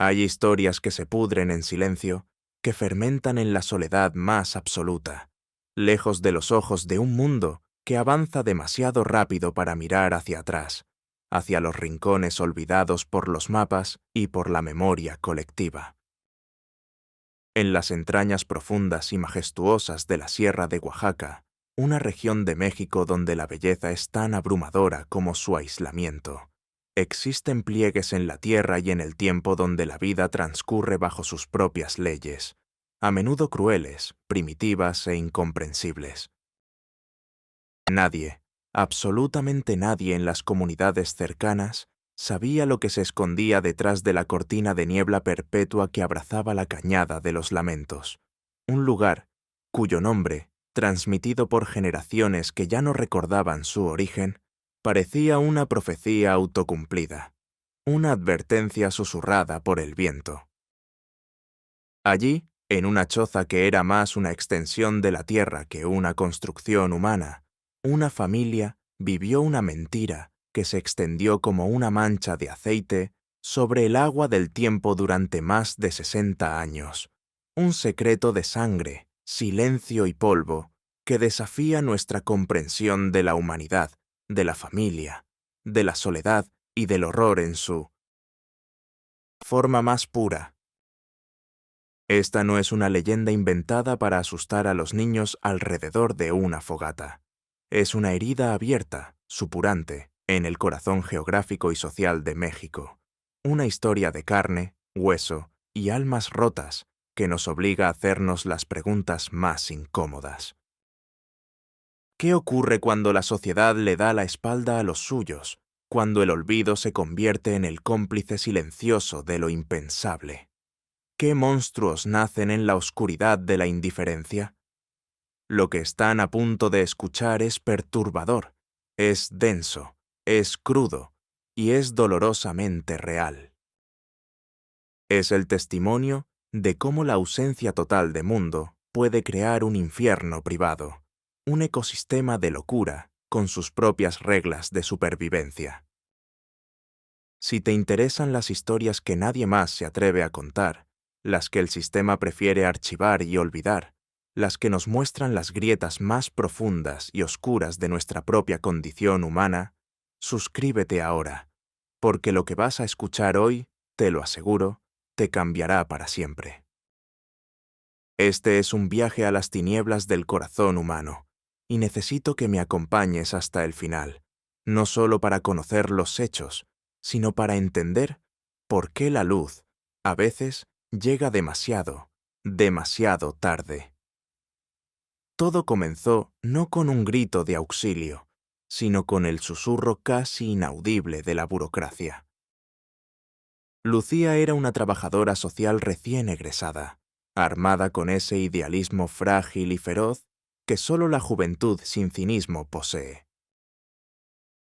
Hay historias que se pudren en silencio, que fermentan en la soledad más absoluta, lejos de los ojos de un mundo que avanza demasiado rápido para mirar hacia atrás, hacia los rincones olvidados por los mapas y por la memoria colectiva. En las entrañas profundas y majestuosas de la Sierra de Oaxaca, una región de México donde la belleza es tan abrumadora como su aislamiento, existen pliegues en la tierra y en el tiempo donde la vida transcurre bajo sus propias leyes, a menudo crueles, primitivas e incomprensibles. Nadie, absolutamente nadie en las comunidades cercanas, sabía lo que se escondía detrás de la cortina de niebla perpetua que abrazaba la Cañada de los Lamentos, un lugar cuyo nombre, transmitido por generaciones que ya no recordaban su origen, parecía una profecía autocumplida, una advertencia susurrada por el viento. Allí, en una choza que era más una extensión de la tierra que una construcción humana, una familia vivió una mentira que se extendió como una mancha de aceite sobre el agua del tiempo durante más de 60 años, un secreto de sangre, silencio y polvo que desafía nuestra comprensión de la humanidad, de la familia, de la soledad y del horror en su forma más pura. Esta no es una leyenda inventada para asustar a los niños alrededor de una fogata. Es una herida abierta, supurante, en el corazón geográfico y social de México. Una historia de carne, hueso y almas rotas que nos obliga a hacernos las preguntas más incómodas. ¿Qué ocurre cuando la sociedad le da la espalda a los suyos, cuando el olvido se convierte en el cómplice silencioso de lo impensable? ¿Qué monstruos nacen en la oscuridad de la indiferencia? Lo que están a punto de escuchar es perturbador, es denso, es crudo y es dolorosamente real. Es el testimonio de cómo la ausencia total de mundo puede crear un infierno privado, un ecosistema de locura con sus propias reglas de supervivencia. Si te interesan las historias que nadie más se atreve a contar, las que el sistema prefiere archivar y olvidar, las que nos muestran las grietas más profundas y oscuras de nuestra propia condición humana, suscríbete ahora, porque lo que vas a escuchar hoy, te lo aseguro, te cambiará para siempre. Este es un viaje a las tinieblas del corazón humano, y necesito que me acompañes hasta el final, no solo para conocer los hechos, sino para entender por qué la luz, a veces, llega demasiado, demasiado tarde. Todo comenzó no con un grito de auxilio, sino con el susurro casi inaudible de la burocracia. Lucía era una trabajadora social recién egresada, armada con ese idealismo frágil y feroz que solo la juventud sin cinismo posee.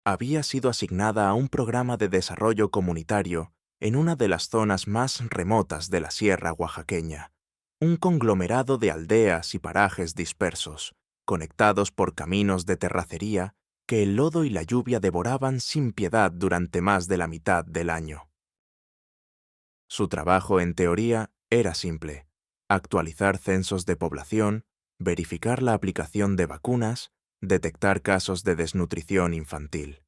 Había sido asignada a un programa de desarrollo comunitario en una de las zonas más remotas de la Sierra oaxaqueña, un conglomerado de aldeas y parajes dispersos, conectados por caminos de terracería que el lodo y la lluvia devoraban sin piedad durante más de la mitad del año. Su trabajo, en teoría, era simple: actualizar censos de población, verificar la aplicación de vacunas, detectar casos de desnutrición infantil.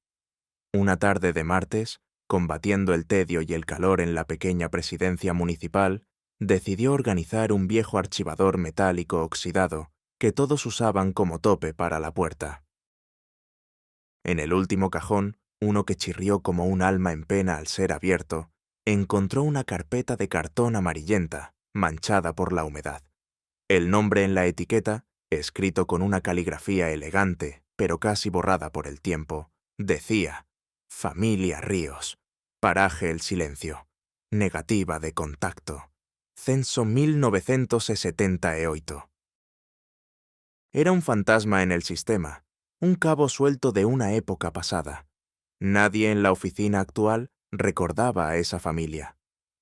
Una tarde de martes, combatiendo el tedio y el calor en la pequeña presidencia municipal, decidió organizar un viejo archivador metálico oxidado que todos usaban como tope para la puerta. En el último cajón, uno que chirrió como un alma en pena al ser abierto, encontró una carpeta de cartón amarillenta, manchada por la humedad. El nombre en la etiqueta, escrito con una caligrafía elegante, pero casi borrada por el tiempo, decía: Familia Ríos, paraje El Silencio, negativa de contacto, censo 1978. Era un fantasma en el sistema, un cabo suelto de una época pasada. Nadie en la oficina actual recordaba a esa familia.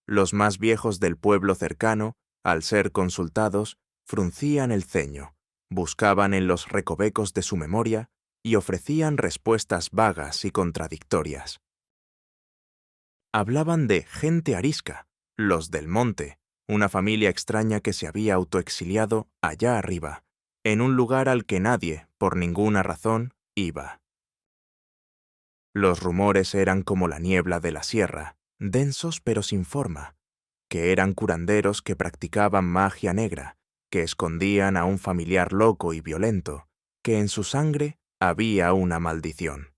Los más viejos del pueblo cercano, al ser consultados, fruncían el ceño, buscaban en los recovecos de su memoria y ofrecían respuestas vagas y contradictorias. Hablaban de gente arisca, Los del monte, una familia extraña que se había autoexiliado allá arriba, en un lugar al que nadie, por ninguna razón, iba. Los rumores eran como la niebla de la sierra, densos pero sin forma, que eran curanderos que practicaban magia negra, que escondían a un familiar loco y violento, que en su sangre había una maldición.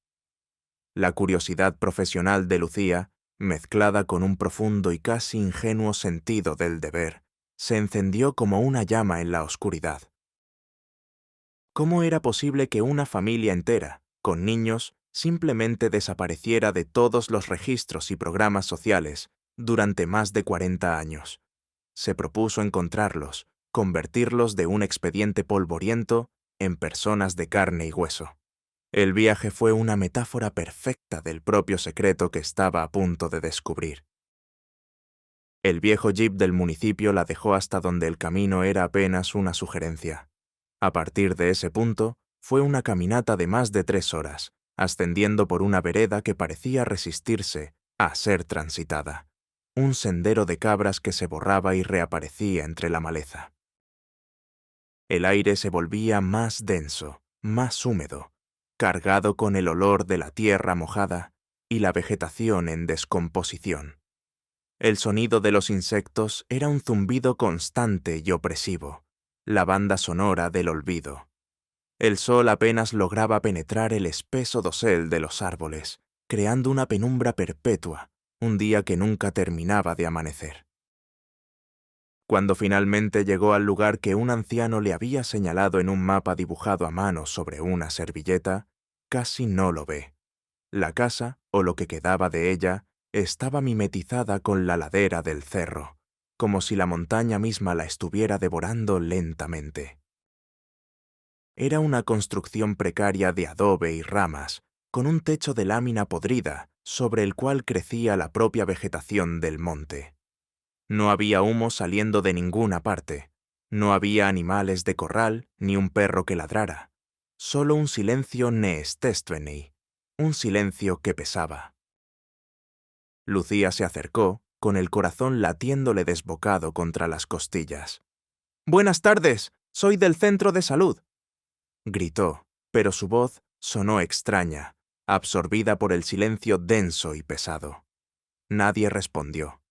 La curiosidad profesional de Lucía, mezclada con un profundo y casi ingenuo sentido del deber, se encendió como una llama en la oscuridad. ¿Cómo era posible que una familia entera, con niños, simplemente desapareciera de todos los registros y programas sociales durante más de 40 años? Se propuso encontrarlos, convertirlos de un expediente polvoriento en personas de carne y hueso. El viaje fue una metáfora perfecta del propio secreto que estaba a punto de descubrir. El viejo jeep del municipio la dejó hasta donde el camino era apenas una sugerencia. A partir de ese punto, fue una caminata de más de 3 horas, ascendiendo por una vereda que parecía resistirse a ser transitada. Un sendero de cabras que se borraba y reaparecía entre la maleza. El aire se volvía más denso, más húmedo, cargado con el olor de la tierra mojada y la vegetación en descomposición. El sonido de los insectos era un zumbido constante y opresivo, la banda sonora del olvido. El sol apenas lograba penetrar el espeso dosel de los árboles, creando una penumbra perpetua, un día que nunca terminaba de amanecer. Cuando finalmente llegó al lugar que un anciano le había señalado en un mapa dibujado a mano sobre una servilleta, casi no lo ve. La casa, o lo que quedaba de ella, estaba mimetizada con la ladera del cerro, como si la montaña misma la estuviera devorando lentamente. Era una construcción precaria de adobe y ramas, con un techo de lámina podrida sobre el cual crecía la propia vegetación del monte. No había humo saliendo de ninguna parte, no había animales de corral ni un perro que ladrara, solo un silencio neestestvenei, un silencio que pesaba. Lucía se acercó, con el corazón latiéndole desbocado contra las costillas. «¡Buenas tardes! Soy del centro de salud», gritó, pero su voz sonó extraña, absorbida por el silencio denso y pesado. Nadie respondió.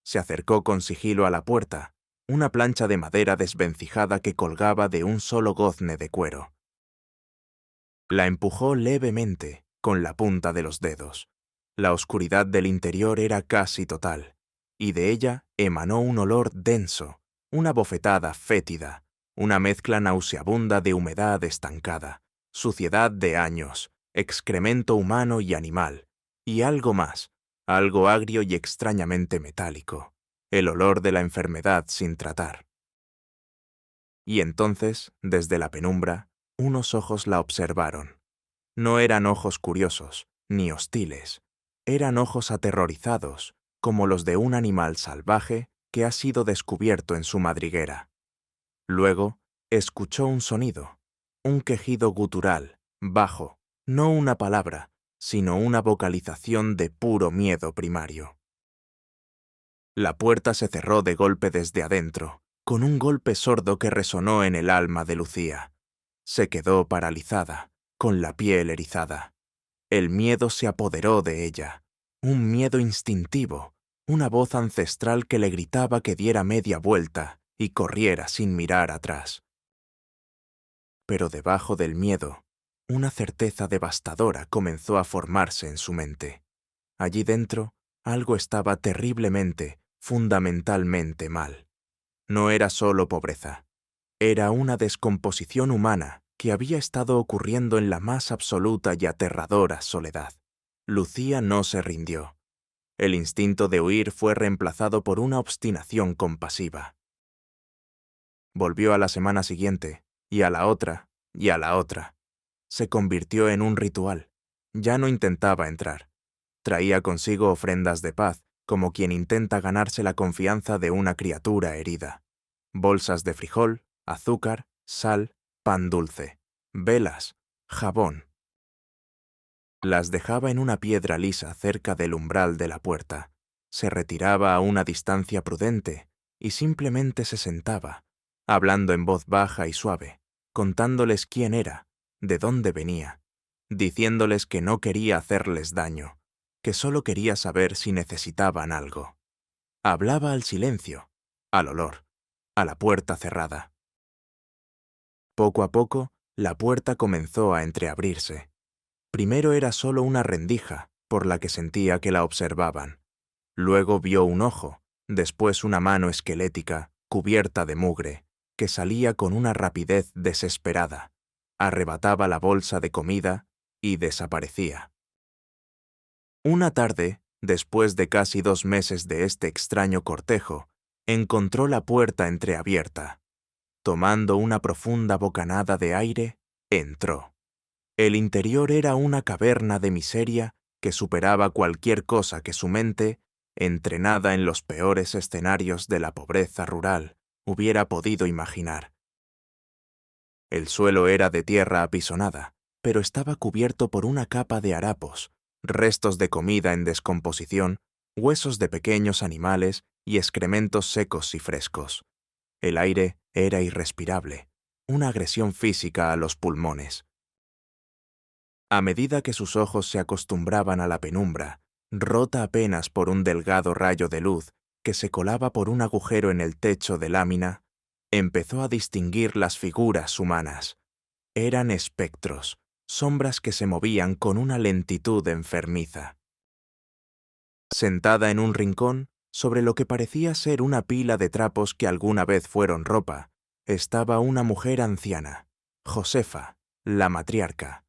Se acercó con sigilo a la puerta, una plancha de madera desvencijada que colgaba de un solo gozne de cuero. La empujó levemente, con la punta de los dedos. La oscuridad del interior era casi total, y de ella emanó un olor denso, una bofetada fétida, una mezcla nauseabunda de humedad estancada, suciedad de años, excremento humano y animal, y algo más, algo agrio y extrañamente metálico, el olor de la enfermedad sin tratar. Y entonces, desde la penumbra, unos ojos la observaron. No eran ojos curiosos, ni hostiles, eran ojos aterrorizados, como los de un animal salvaje que ha sido descubierto en su madriguera. Luego, escuchó un sonido, un quejido gutural, bajo, no una palabra, sino una vocalización de puro miedo primario. La puerta se cerró de golpe desde adentro, con un golpe sordo que resonó en el alma de Lucía. Se quedó paralizada, con la piel erizada. El miedo se apoderó de ella, un miedo instintivo, una voz ancestral que le gritaba que diera media vuelta y corriera sin mirar atrás. Pero debajo del miedo, una certeza devastadora comenzó a formarse en su mente. Allí dentro, algo estaba terriblemente, fundamentalmente mal. No era solo pobreza. Era una descomposición humana que había estado ocurriendo en la más absoluta y aterradora soledad. Lucía no se rindió. El instinto de huir fue reemplazado por una obstinación compasiva. Volvió a la semana siguiente, y a la otra, y a la otra. Se convirtió en un ritual. Ya no intentaba entrar. Traía consigo ofrendas de paz, como quien intenta ganarse la confianza de una criatura herida. Bolsas de frijol, azúcar, sal, pan dulce, velas, jabón. Las dejaba en una piedra lisa cerca del umbral de la puerta, se retiraba a una distancia prudente y simplemente se sentaba, hablando en voz baja y suave, contándoles quién era, de dónde venía, diciéndoles que no quería hacerles daño, que solo quería saber si necesitaban algo. Hablaba al silencio, al olor, a la puerta cerrada. Poco a poco, la puerta comenzó a entreabrirse. Primero era solo una rendija, por la que sentía que la observaban. Luego vio un ojo, después una mano esquelética, cubierta de mugre, que salía con una rapidez desesperada, arrebataba la bolsa de comida y desaparecía. Una tarde, después de casi 2 meses de este extraño cortejo, encontró la puerta entreabierta. Tomando una profunda bocanada de aire, entró. El interior era una caverna de miseria que superaba cualquier cosa que su mente, entrenada en los peores escenarios de la pobreza rural, hubiera podido imaginar. El suelo era de tierra apisonada, pero estaba cubierto por una capa de harapos, restos de comida en descomposición, huesos de pequeños animales y excrementos secos y frescos. El aire era irrespirable, una agresión física a los pulmones. A medida que sus ojos se acostumbraban a la penumbra, rota apenas por un delgado rayo de luz que se colaba por un agujero en el techo de lámina, empezó a distinguir las figuras humanas. Eran espectros, sombras que se movían con una lentitud enfermiza. Sentada en un rincón, sobre lo que parecía ser una pila de trapos que alguna vez fueron ropa, estaba una mujer anciana, Josefa, la matriarca.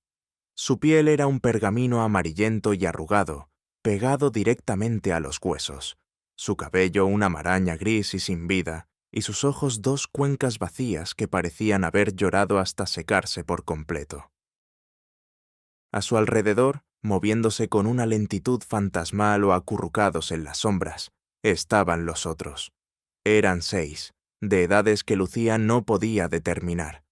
Su piel era un pergamino amarillento y arrugado, pegado directamente a los huesos, su cabello una maraña gris y sin vida, y sus ojos 2 cuencas vacías que parecían haber llorado hasta secarse por completo. A su alrededor, moviéndose con una lentitud fantasmal o acurrucados en las sombras, estaban los otros. Eran 6, de edades que Lucía no podía determinar.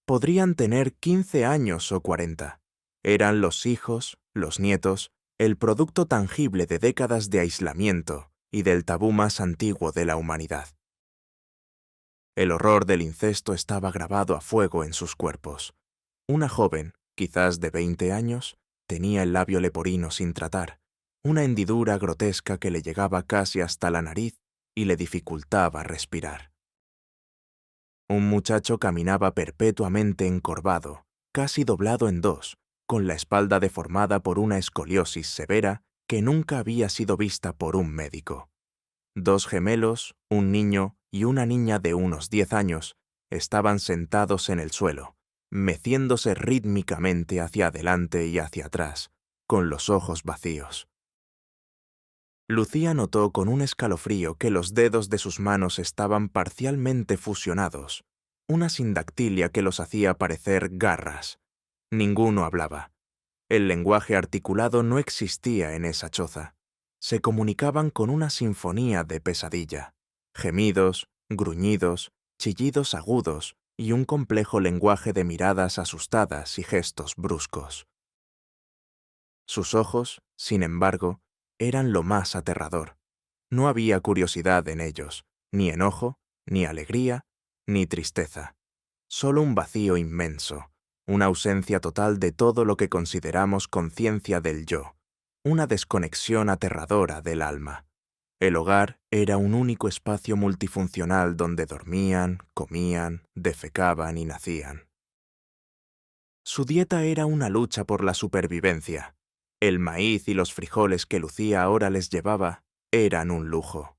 Podrían tener 15 años o 40. Eran los hijos, los nietos, el producto tangible de décadas de aislamiento y del tabú más antiguo de la humanidad. El horror del incesto estaba grabado a fuego en sus cuerpos. Una joven, quizás de 20 años, tenía el labio leporino sin tratar, una hendidura grotesca que le llegaba casi hasta la nariz y le dificultaba respirar. Un muchacho caminaba perpetuamente encorvado, casi doblado en 2, con la espalda deformada por una escoliosis severa que nunca había sido vista por un médico. 2 gemelos, un niño y una niña de unos 10 años, estaban sentados en el suelo, meciéndose rítmicamente hacia adelante y hacia atrás, con los ojos vacíos. Lucía notó con un escalofrío que los dedos de sus manos estaban parcialmente fusionados, una sindactilia que los hacía parecer garras. Ninguno hablaba. El lenguaje articulado no existía en esa choza. Se comunicaban con una sinfonía de pesadilla, gemidos, gruñidos, chillidos agudos y un complejo lenguaje de miradas asustadas y gestos bruscos. Sus ojos, sin embargo, eran lo más aterrador. No había curiosidad en ellos, ni enojo, ni alegría, ni tristeza. Solo un vacío inmenso, una ausencia total de todo lo que consideramos conciencia del yo, una desconexión aterradora del alma. El hogar era un único espacio multifuncional donde dormían, comían, defecaban y nacían. Su dieta era una lucha por la supervivencia. El maíz y los frijoles que Lucía ahora les llevaba eran un lujo.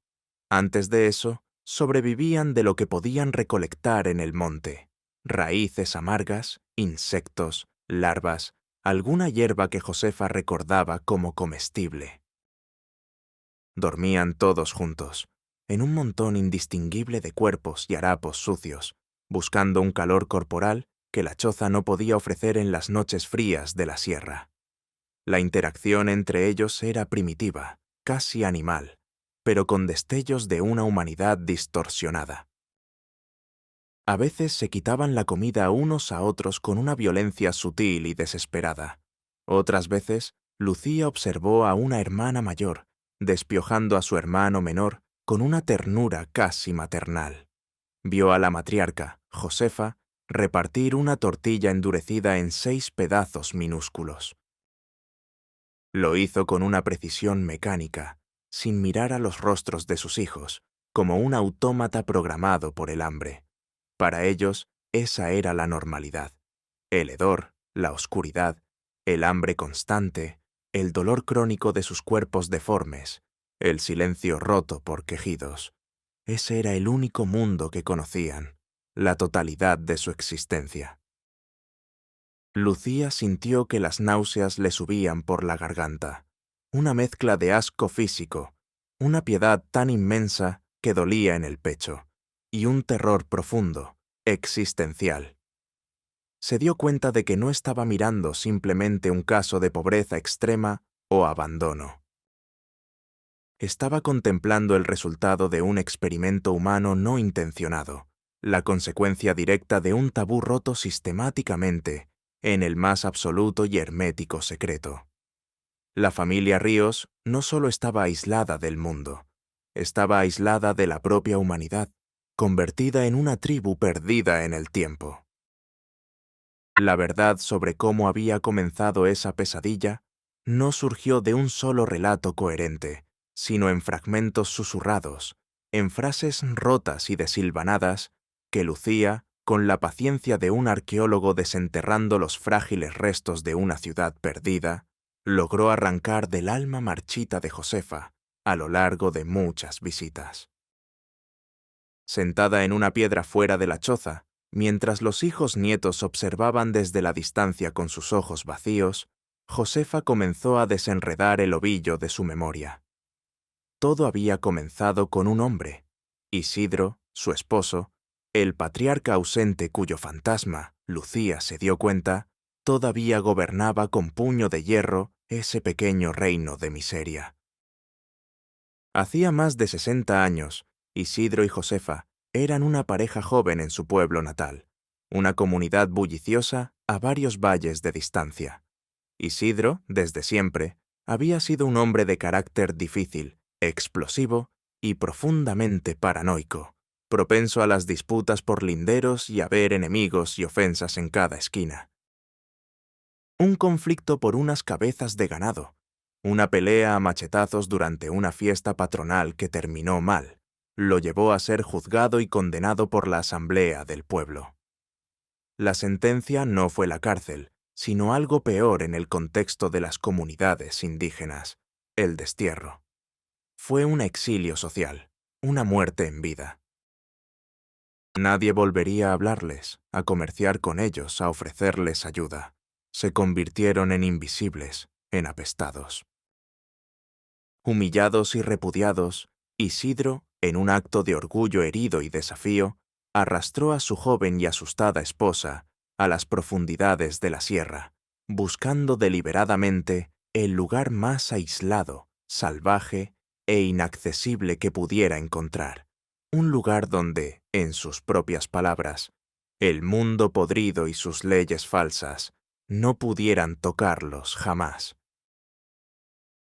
Antes de eso, sobrevivían de lo que podían recolectar en el monte: raíces amargas, insectos, larvas, alguna hierba que Josefa recordaba como comestible. Dormían todos juntos, en un montón indistinguible de cuerpos y harapos sucios, buscando un calor corporal que la choza no podía ofrecer en las noches frías de la sierra. La interacción entre ellos era primitiva, casi animal, pero con destellos de una humanidad distorsionada. A veces se quitaban la comida unos a otros con una violencia sutil y desesperada. Otras veces, Lucía observó a una hermana mayor, despiojando a su hermano menor con una ternura casi maternal. Vio a la matriarca, Josefa, repartir una tortilla endurecida en 6 pedazos minúsculos. Lo hizo con una precisión mecánica, sin mirar a los rostros de sus hijos, como un autómata programado por el hambre. Para ellos, esa era la normalidad. El hedor, la oscuridad, el hambre constante, el dolor crónico de sus cuerpos deformes, el silencio roto por quejidos. Ese era el único mundo que conocían, la totalidad de su existencia. Lucía sintió que las náuseas le subían por la garganta, una mezcla de asco físico, una piedad tan inmensa que dolía en el pecho, y un terror profundo, existencial. Se dio cuenta de que no estaba mirando simplemente un caso de pobreza extrema o abandono. Estaba contemplando el resultado de un experimento humano no intencionado, la consecuencia directa de un tabú roto sistemáticamente en el más absoluto y hermético secreto. La familia Ríos no solo estaba aislada del mundo, estaba aislada de la propia humanidad, convertida en una tribu perdida en el tiempo. La verdad sobre cómo había comenzado esa pesadilla no surgió de un solo relato coherente, sino en fragmentos susurrados, en frases rotas y desilvanadas que Lucía, con la paciencia de un arqueólogo desenterrando los frágiles restos de una ciudad perdida, logró arrancar del alma marchita de Josefa a lo largo de muchas visitas. Sentada en una piedra fuera de la choza, mientras los hijos nietos observaban desde la distancia con sus ojos vacíos, Josefa comenzó a desenredar el ovillo de su memoria. Todo había comenzado con un hombre, Isidro, su esposo, el patriarca ausente cuyo fantasma, Lucía se dio cuenta, todavía gobernaba con puño de hierro ese pequeño reino de miseria. Hacía más de 60 años, Isidro y Josefa eran una pareja joven en su pueblo natal, una comunidad bulliciosa a varios valles de distancia. Isidro, desde siempre, había sido un hombre de carácter difícil, explosivo y profundamente paranoico, propenso a las disputas por linderos y a ver enemigos y ofensas en cada esquina. Un conflicto por unas cabezas de ganado, una pelea a machetazos durante una fiesta patronal que terminó mal, lo llevó a ser juzgado y condenado por la asamblea del pueblo. La sentencia no fue la cárcel, sino algo peor en el contexto de las comunidades indígenas, el destierro. Fue un exilio social, una muerte en vida. Nadie volvería a hablarles, a comerciar con ellos, a ofrecerles ayuda. Se convirtieron en invisibles, en apestados. Humillados y repudiados, Isidro, en un acto de orgullo herido y desafío, arrastró a su joven y asustada esposa a las profundidades de la sierra, buscando deliberadamente el lugar más aislado, salvaje e inaccesible que pudiera encontrar, un lugar donde, en sus propias palabras, el mundo podrido y sus leyes falsas no pudieran tocarlos jamás.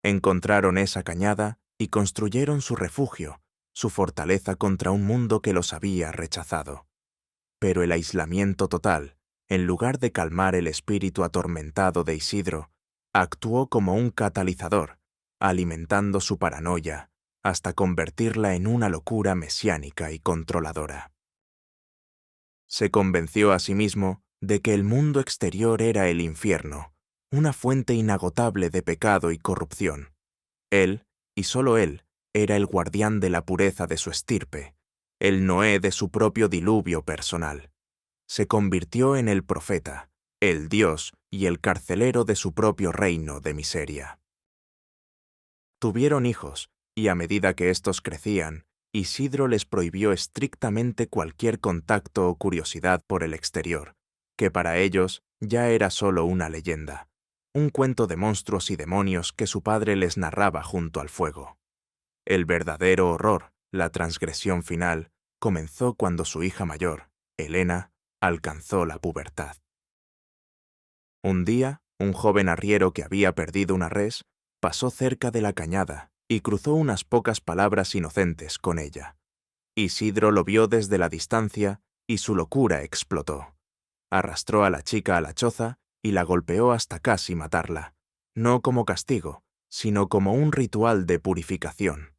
Encontraron esa cañada y construyeron su refugio, su fortaleza contra un mundo que los había rechazado. Pero el aislamiento total, en lugar de calmar el espíritu atormentado de Isidro, actuó como un catalizador, alimentando su paranoia hasta convertirla en una locura mesiánica y controladora. Se convenció a sí mismo de que el mundo exterior era el infierno, una fuente inagotable de pecado y corrupción. Él, y solo él, era el guardián de la pureza de su estirpe, el Noé de su propio diluvio personal. Se convirtió en el profeta, el Dios y el carcelero de su propio reino de miseria. Tuvieron hijos, y a medida que éstos crecían, Isidro les prohibió estrictamente cualquier contacto o curiosidad por el exterior, que para ellos ya era solo una leyenda, un cuento de monstruos y demonios que su padre les narraba junto al fuego. El verdadero horror, la transgresión final, comenzó cuando su hija mayor, Helena, alcanzó la pubertad. Un día, un joven arriero que había perdido una res pasó cerca de la cañada y cruzó unas pocas palabras inocentes con ella. Isidro lo vio desde la distancia y su locura explotó. Arrastró a la chica a la choza y la golpeó hasta casi matarla, no como castigo, sino como un ritual de purificación.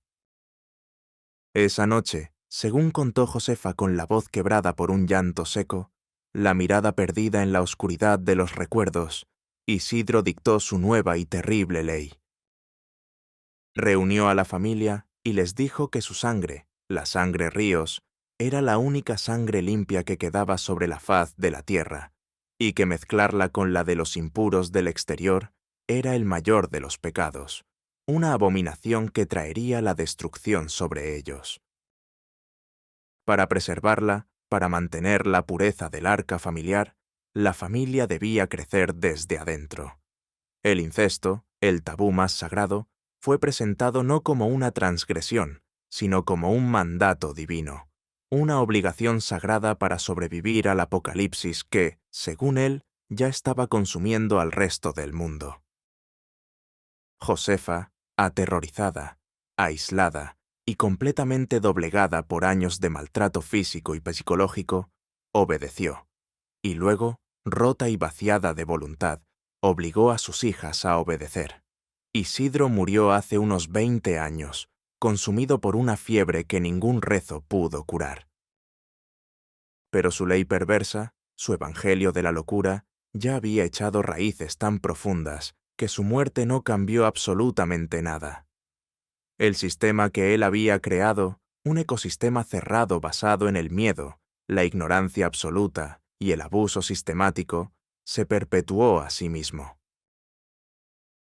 Esa noche, según contó Josefa con la voz quebrada por un llanto seco, la mirada perdida en la oscuridad de los recuerdos, Isidro dictó su nueva y terrible ley. Reunió a la familia y les dijo que su sangre, la sangre Ríos, era la única sangre limpia que quedaba sobre la faz de la tierra, y que mezclarla con la de los impuros del exterior era el mayor de los pecados, una abominación que traería la destrucción sobre ellos. Para preservarla, para mantener la pureza del arca familiar, la familia debía crecer desde adentro. El incesto, el tabú más sagrado, fue presentado no como una transgresión, sino como un mandato divino, una obligación sagrada para sobrevivir al apocalipsis que, según él, ya estaba consumiendo al resto del mundo. Josefa, aterrorizada, aislada y completamente doblegada por años de maltrato físico y psicológico, obedeció, y luego, rota y vaciada de voluntad, obligó a sus hijas a obedecer. Isidro murió hace unos 20 años, consumido por una fiebre que ningún rezo pudo curar. Pero su ley perversa, su evangelio de la locura, ya había echado raíces tan profundas que su muerte no cambió absolutamente nada. El sistema que él había creado, un ecosistema cerrado basado en el miedo, la ignorancia absoluta y el abuso sistemático, se perpetuó a sí mismo.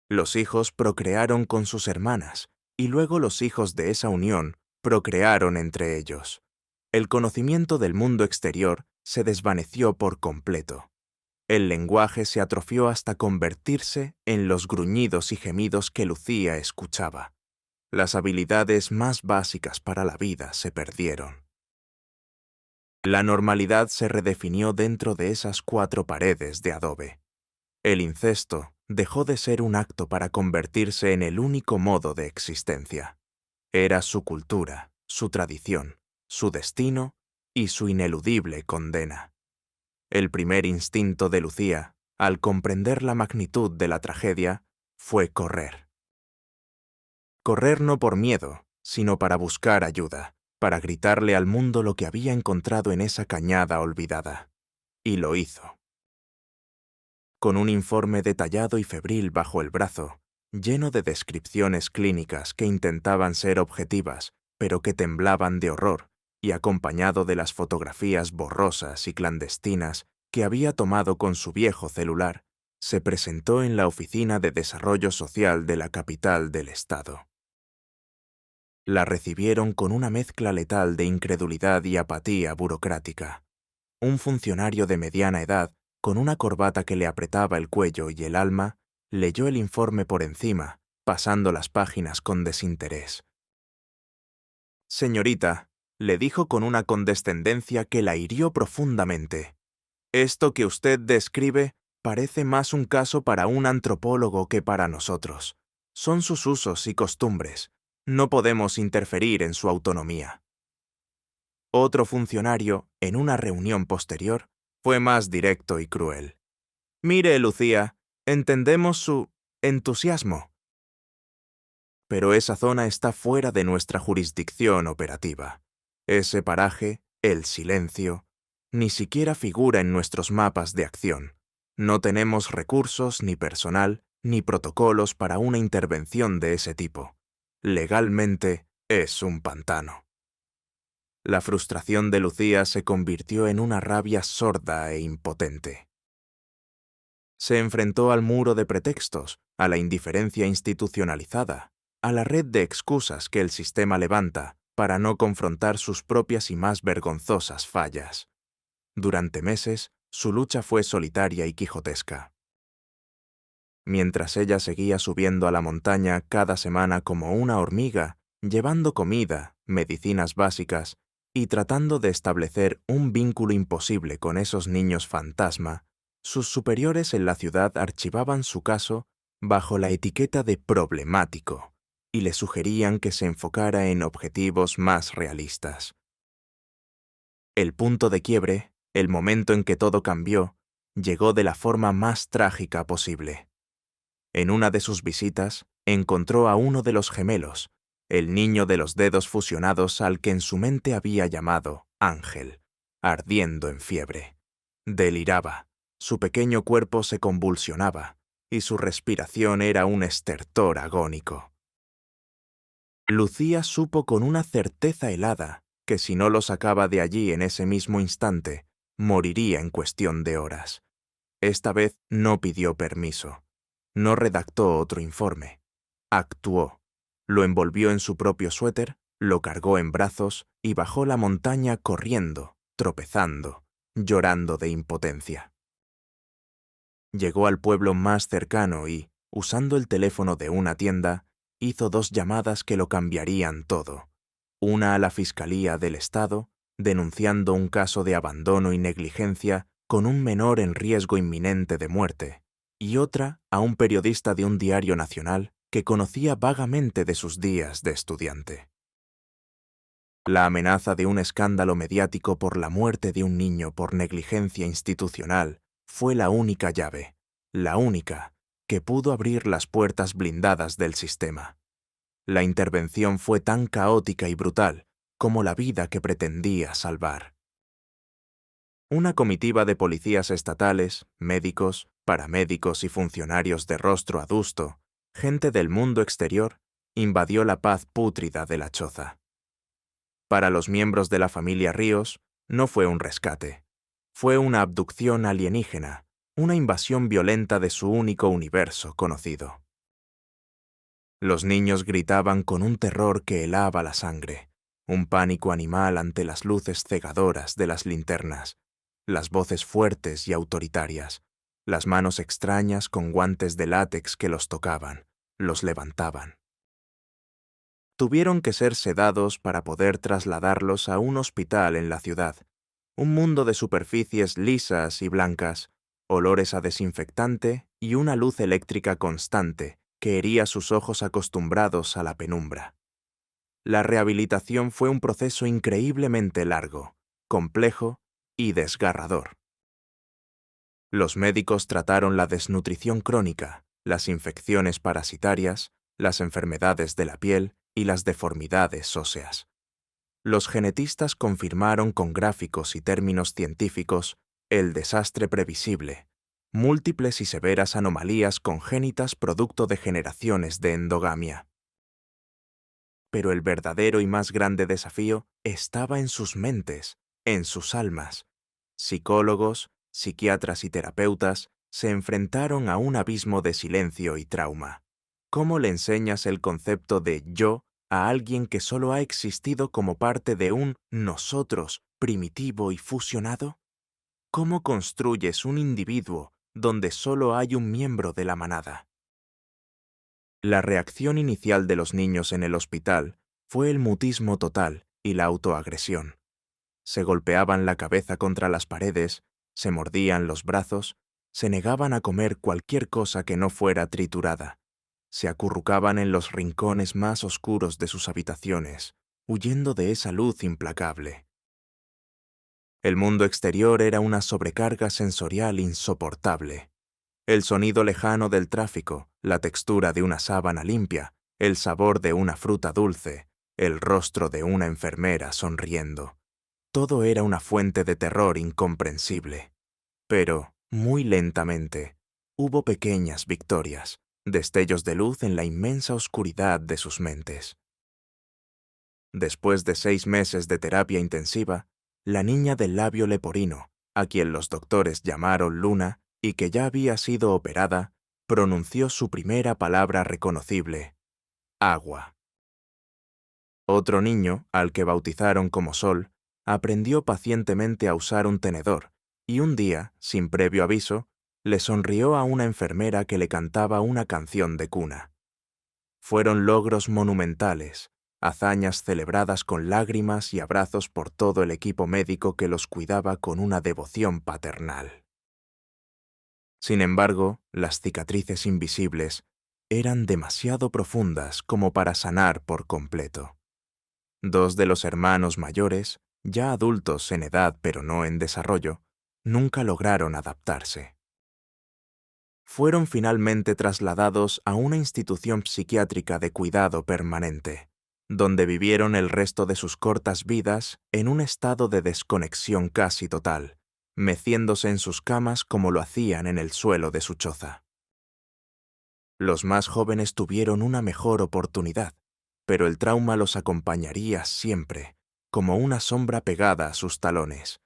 Los hijos procrearon con sus hermanas, y luego los hijos de esa unión procrearon entre ellos. El conocimiento del mundo exterior se desvaneció por completo. El lenguaje se atrofió hasta convertirse en los gruñidos y gemidos que Lucía escuchaba. Las habilidades más básicas para la vida se perdieron. La normalidad se redefinió dentro de esas 4 paredes de adobe. El incesto dejó de ser un acto para convertirse en el único modo de existencia. Era su cultura, su tradición, su destino y su ineludible condena. El primer instinto de Lucía, al comprender la magnitud de la tragedia, fue correr. Correr no por miedo, sino para buscar ayuda, para gritarle al mundo lo que había encontrado en esa cañada olvidada. Y lo hizo. Con un informe detallado y febril bajo el brazo, lleno de descripciones clínicas que intentaban ser objetivas, pero que temblaban de horror, y acompañado de las fotografías borrosas y clandestinas que había tomado con su viejo celular, se presentó en la Oficina de Desarrollo Social de la capital del estado. La recibieron con una mezcla letal de incredulidad y apatía burocrática. Un funcionario de mediana edad, con una corbata que le apretaba el cuello y el alma, leyó el informe por encima, pasando las páginas con desinterés. «Señorita», le dijo con una condescendencia que la hirió profundamente, «esto que usted describe parece más un caso para un antropólogo que para nosotros. Son sus usos y costumbres. No podemos interferir en su autonomía». Otro funcionario, en una reunión posterior, fue más directo y cruel. «Mire, Lucía, entendemos su entusiasmo, pero esa zona está fuera de nuestra jurisdicción operativa. Ese paraje, el silencio, ni siquiera figura en nuestros mapas de acción. No tenemos recursos, ni personal, ni protocolos para una intervención de ese tipo. Legalmente, es un pantano». La frustración de Lucía se convirtió en una rabia sorda e impotente. Se enfrentó al muro de pretextos, a la indiferencia institucionalizada, a la red de excusas que el sistema levanta para no confrontar sus propias y más vergonzosas fallas. Durante meses, su lucha fue solitaria y quijotesca. Mientras ella seguía subiendo a la montaña cada semana como una hormiga, llevando comida, medicinas básicas y tratando de establecer un vínculo imposible con esos niños fantasma, sus superiores en la ciudad archivaban su caso bajo la etiqueta de problemático y le sugerían que se enfocara en objetivos más realistas. El punto de quiebre, el momento en que todo cambió, llegó de la forma más trágica posible. En una de sus visitas, encontró a uno de los gemelos, el niño de los dedos fusionados al que en su mente había llamado Ángel, ardiendo en fiebre. Deliraba, su pequeño cuerpo se convulsionaba, y su respiración era un estertor agónico. Lucía supo con una certeza helada que si no lo sacaba de allí en ese mismo instante, moriría en cuestión de horas. Esta vez no pidió permiso. No redactó otro informe. Actuó. Lo envolvió en su propio suéter, lo cargó en brazos y bajó la montaña corriendo, tropezando, llorando de impotencia. Llegó al pueblo más cercano y, usando el teléfono de una tienda, hizo 2 llamadas que lo cambiarían todo. Una a la Fiscalía del Estado, denunciando un caso de abandono y negligencia con un menor en riesgo inminente de muerte, y otra a un periodista de un diario nacional que conocía vagamente de sus días de estudiante. La amenaza de un escándalo mediático por la muerte de un niño por negligencia institucional fue la única llave, la única, que pudo abrir las puertas blindadas del sistema. La intervención fue tan caótica y brutal como la vida que pretendía salvar. Una comitiva de policías estatales, médicos, paramédicos y funcionarios de rostro adusto, gente del mundo exterior, invadió la paz pútrida de la choza. Para los miembros de la familia Ríos, no fue un rescate. Fue una abducción alienígena, una invasión violenta de su único universo conocido. Los niños gritaban con un terror que helaba la sangre, un pánico animal ante las luces cegadoras de las linternas, las voces fuertes y autoritarias, las manos extrañas con guantes de látex que los tocaban, los levantaban. Tuvieron que ser sedados para poder trasladarlos a un hospital en la ciudad, un mundo de superficies lisas y blancas, olores a desinfectante y una luz eléctrica constante que hería sus ojos acostumbrados a la penumbra. La rehabilitación fue un proceso increíblemente largo, complejo y desgarrador. Los médicos trataron la desnutrición crónica, las infecciones parasitarias, las enfermedades de la piel y las deformidades óseas. Los genetistas confirmaron con gráficos y términos científicos el desastre previsible, múltiples y severas anomalías congénitas producto de generaciones de endogamia. Pero el verdadero y más grande desafío estaba en sus mentes, en sus almas. Psicólogos, psiquiatras y terapeutas se enfrentaron a un abismo de silencio y trauma. ¿Cómo le enseñas el concepto de yo a alguien que solo ha existido como parte de un nosotros primitivo y fusionado? ¿Cómo construyes un individuo donde solo hay un miembro de la manada? La reacción inicial de los niños en el hospital fue el mutismo total y la autoagresión. Se golpeaban la cabeza contra las paredes, se mordían los brazos, se negaban a comer cualquier cosa que no fuera triturada. Se acurrucaban en los rincones más oscuros de sus habitaciones, huyendo de esa luz implacable. El mundo exterior era una sobrecarga sensorial insoportable. El sonido lejano del tráfico, la textura de una sábana limpia, el sabor de una fruta dulce, el rostro de una enfermera sonriendo. Todo era una fuente de terror incomprensible. Pero, muy lentamente, hubo pequeñas victorias, destellos de luz en la inmensa oscuridad de sus mentes. Después de 6 meses de terapia intensiva, la niña del labio leporino, a quien los doctores llamaron Luna y que ya había sido operada, pronunció su primera palabra reconocible: agua. Otro niño, al que bautizaron como Sol, aprendió pacientemente a usar un tenedor y un día, sin previo aviso, le sonrió a una enfermera que le cantaba una canción de cuna. Fueron logros monumentales, hazañas celebradas con lágrimas y abrazos por todo el equipo médico que los cuidaba con una devoción paternal. Sin embargo, las cicatrices invisibles, eran demasiado profundas como para sanar por completo. Dos de los hermanos mayores, ya adultos en edad pero no en desarrollo, nunca lograron adaptarse. Fueron finalmente trasladados a una institución psiquiátrica de cuidado permanente, donde vivieron el resto de sus cortas vidas en un estado de desconexión casi total, meciéndose en sus camas como lo hacían en el suelo de su choza. Los más jóvenes tuvieron una mejor oportunidad, pero el trauma los acompañaría siempre, como una sombra pegada a sus talones.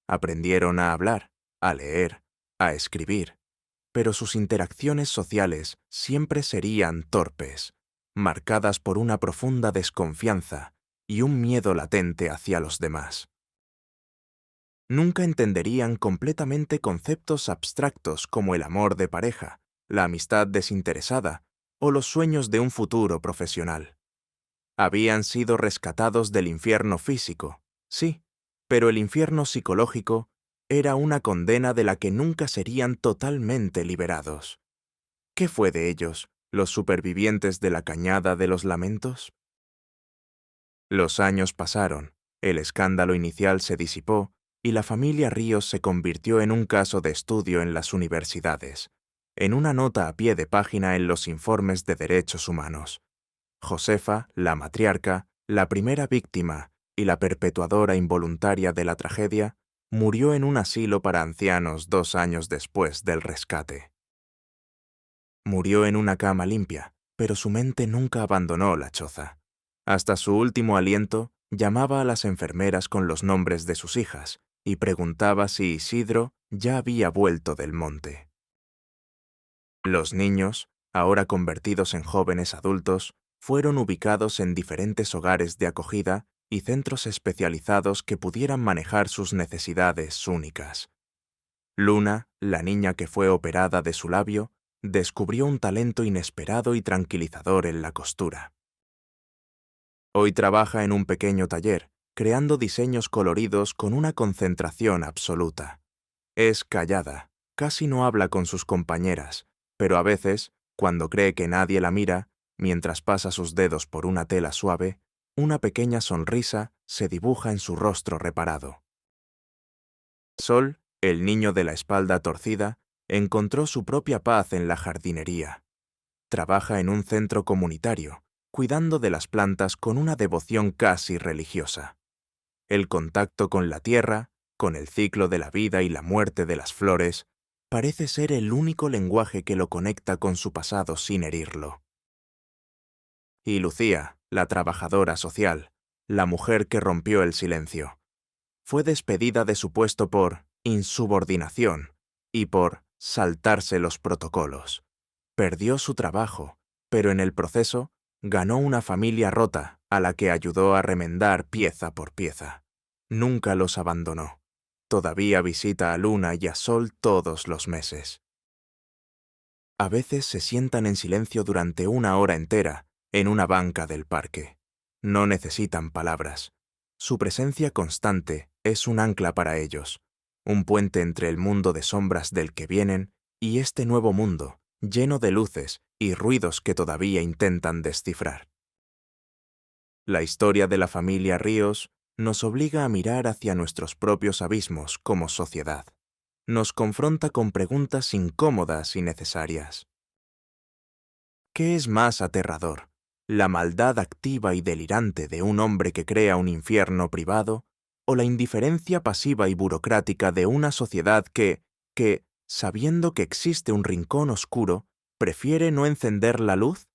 Aprendieron a hablar, a leer, a escribir, pero sus interacciones sociales siempre serían torpes, marcadas por una profunda desconfianza y un miedo latente hacia los demás. Nunca entenderían completamente conceptos abstractos como el amor de pareja, la amistad desinteresada o los sueños de un futuro profesional. Habían sido rescatados del infierno físico, sí, pero el infierno psicológico era una condena de la que nunca serían totalmente liberados. ¿Qué fue de ellos, los supervivientes de la Cañada de los Lamentos? Los años pasaron, el escándalo inicial se disipó y la familia Ríos se convirtió en un caso de estudio en las universidades, en una nota a pie de página en los informes de derechos humanos. Josefa, la matriarca, la primera víctima y la perpetuadora involuntaria de la tragedia, murió en un asilo para ancianos 2 años después del rescate. Murió en una cama limpia, pero su mente nunca abandonó la choza. Hasta su último aliento, llamaba a las enfermeras con los nombres de sus hijas y preguntaba si Isidro ya había vuelto del monte. Los niños, ahora convertidos en jóvenes adultos, fueron ubicados en diferentes hogares de acogida y centros especializados que pudieran manejar sus necesidades únicas. Luna, la niña que fue operada de su labio, descubrió un talento inesperado y tranquilizador en la costura. Hoy trabaja en un pequeño taller, creando diseños coloridos con una concentración absoluta. Es callada, casi no habla con sus compañeras, pero a veces, cuando cree que nadie la mira, mientras pasa sus dedos por una tela suave, una pequeña sonrisa se dibuja en su rostro reparado. Sol, el niño de la espalda torcida, encontró su propia paz en la jardinería. Trabaja en un centro comunitario, cuidando de las plantas con una devoción casi religiosa. El contacto con la tierra, con el ciclo de la vida y la muerte de las flores, parece ser el único lenguaje que lo conecta con su pasado sin herirlo. Y Lucía, la trabajadora social, la mujer que rompió el silencio, fue despedida de su puesto por insubordinación y por saltarse los protocolos. Perdió su trabajo, pero en el proceso ganó una familia rota a la que ayudó a remendar pieza por pieza. Nunca los abandonó. Todavía visita a Luna y a Sol todos los meses. A veces se sientan en silencio durante 1 hora entera en una banca del parque. No necesitan palabras. Su presencia constante es un ancla para ellos, un puente entre el mundo de sombras del que vienen y este nuevo mundo, lleno de luces y ruidos que todavía intentan descifrar. La historia de la familia Ríos nos obliga a mirar hacia nuestros propios abismos como sociedad. Nos confronta con preguntas incómodas y necesarias. ¿Qué es más aterrador? ¿La maldad activa y delirante de un hombre que crea un infierno privado? ¿O la indiferencia pasiva y burocrática de una sociedad que, sabiendo que existe un rincón oscuro, prefiere no encender la luz?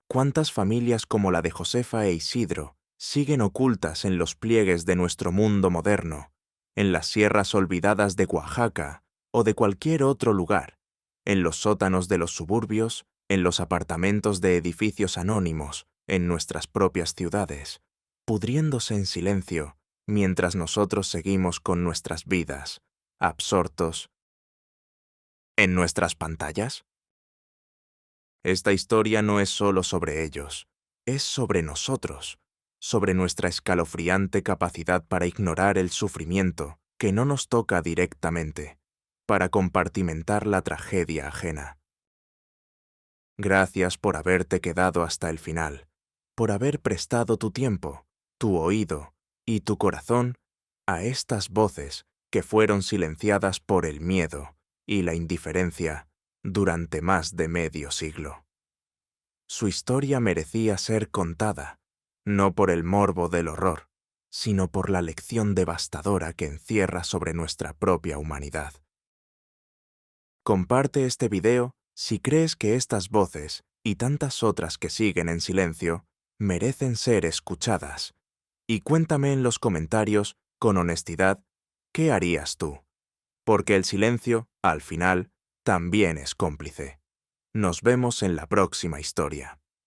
¿Cuántas familias como la de Josefa e Isidro siguen ocultas en los pliegues de nuestro mundo moderno, en las sierras olvidadas de Oaxaca o de cualquier otro lugar, en los sótanos de los suburbios, en los apartamentos de edificios anónimos, en nuestras propias ciudades, pudriéndose en silencio mientras nosotros seguimos con nuestras vidas, absortos en nuestras pantallas? Esta historia no es solo sobre ellos, es sobre nosotros, sobre nuestra escalofriante capacidad para ignorar el sufrimiento que no nos toca directamente, para compartimentar la tragedia ajena. Gracias por haberte quedado hasta el final, por haber prestado tu tiempo, tu oído y tu corazón a estas voces que fueron silenciadas por el miedo y la indiferencia durante más de medio siglo. Su historia merecía ser contada, no por el morbo del horror, sino por la lección devastadora que encierra sobre nuestra propia humanidad. Comparte este video si crees que estas voces y tantas otras que siguen en silencio merecen ser escuchadas. Y cuéntame en los comentarios, con honestidad, ¿qué harías tú? Porque el silencio, al final, también es cómplice. Nos vemos en la próxima historia.